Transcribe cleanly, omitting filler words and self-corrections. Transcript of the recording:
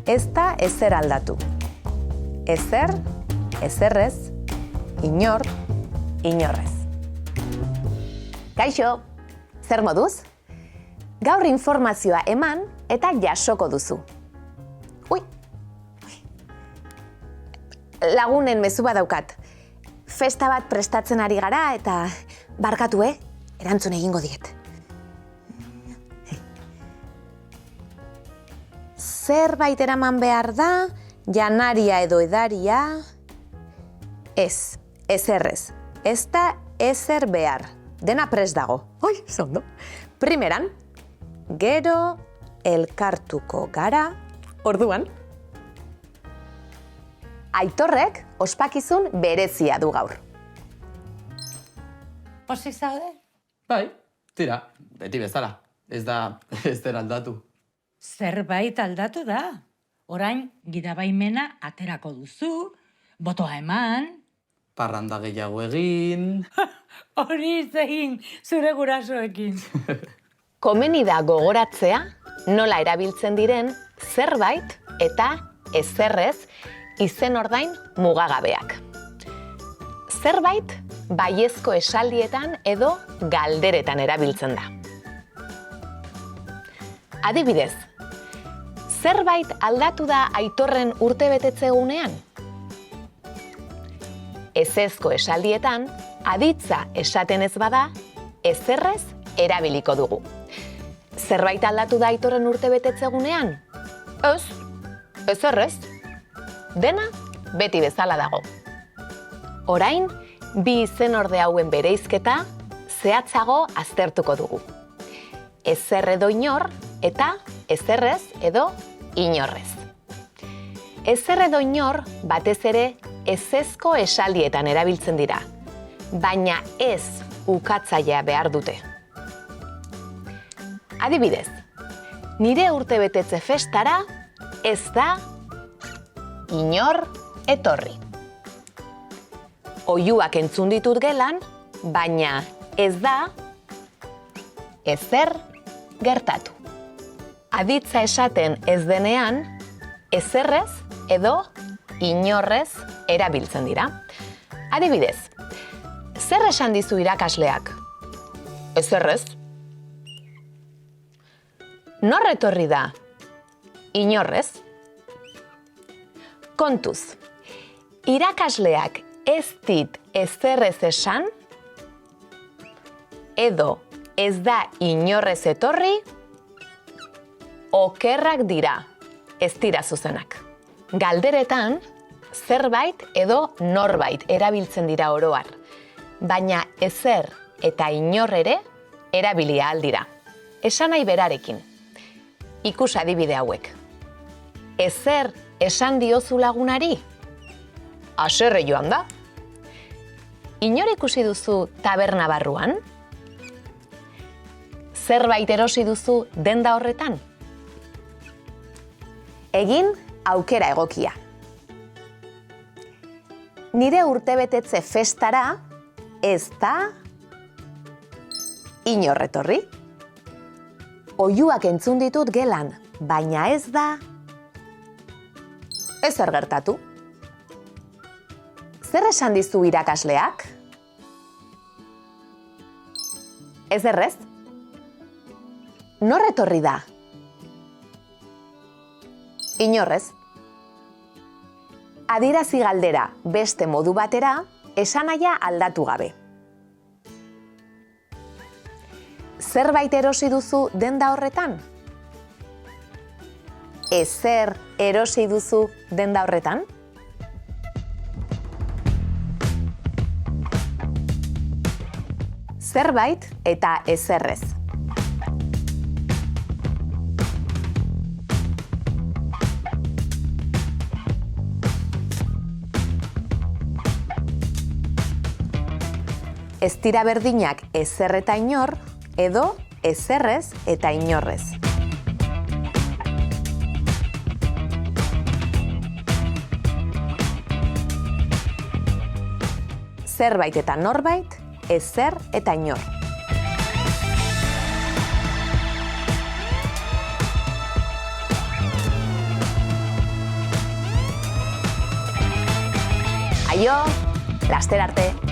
ez da ezer aldatu. Ezer, ezerrez, inor, inorrez. Kaixo, zer moduz? Gaur informazioa eman eta jasoko duzu. Ui, lagunen mezu bat daukat. Festa bat prestatzen ari gara eta barkatu, erantzun egingo diet. Zerbait eraman behar da, janaria edo edaria, ez, ezerrez, ez da ezer behar, dena prest dago. Oi, zondo. Primeran, gero elkartuko gara, orduan. Aitorrek ospakizun berezia du gaur. Pozik zaude? Bai, tira, beti bezala, ez da aldatu. Zerbait aldatu da. Orain, gidabaimena aterako duzu, botoa eman. Parranda gehiago egin. Hori egin zure gurasoekin. Komeni da gogoratzea nola erabiltzen diren zerbait eta ezerrez izen ordain mugagabeak. Zerbait baiezko esaldietan edo galderetan erabiltzen da. Adibidez, zerbait aldatu da Aitorren urtebetetze egunean? Ezezko esaldietan, aditza esaten ez bada, ezerrez erabiliko dugu. Zerbait aldatu da Aitorren urtebetetze egunean? Ez, ezerrez. Dena beti bezala dago. Orain, bi izenorde hauen bereizketa zehatzago aztertuko dugu. Ezer edo inor eta ezerrez edo inorrez. Ezer edo inor batez ere ezezko esaldietan erabiltzen dira, baina ez ukatzailea behar dute. Adibidez, nire urtebetetze festara ez da inor etorri. Oihuak entzun ditut gelan, baina ez da ezer gertatu. Aditza esaten ez denean, ezerrez edo inorrez erabiltzen dira. Adibidez, zer esan dizu irakasleak? Ezerrez. Nor etorri da? Inorrez. Kontuz, irakasleak ez dit ezerrez esan, edo ez da inorrez etorri, okerrak dira, ez dira zuzenak. Galderetan, zerbait edo norbait erabiltzen dira oro har, baina ezer eta inor ere erabilia aldira. Esanai berarekin. Ikus adibide hauek. Ezer esan diozu lagunari? Haserre joan da. Inor ikusi duzu taberna barruan? Zerbait erosi duzu denda horretan? Egin aukera egokia. Nire urtebetetze festara ez da inor etorri. Oihuak entzun ditut gelan, baina ez da ezer gertatu. Zer esan dizu irakasleak? Ezerrez? Nor etorri da? Inorrez. Adierazi galdera beste modu batera, esanahia aldatu gabe. Zerbait erosi duzu denda horretan? Ezer erosi duzu denda horretan? Zerbait eta ezerrez. Ez dira berdinak ezer eta inor, edo ezerrez eta inorrez. Zerbait eta norbait, ezer eta inor. Aio, laster arte.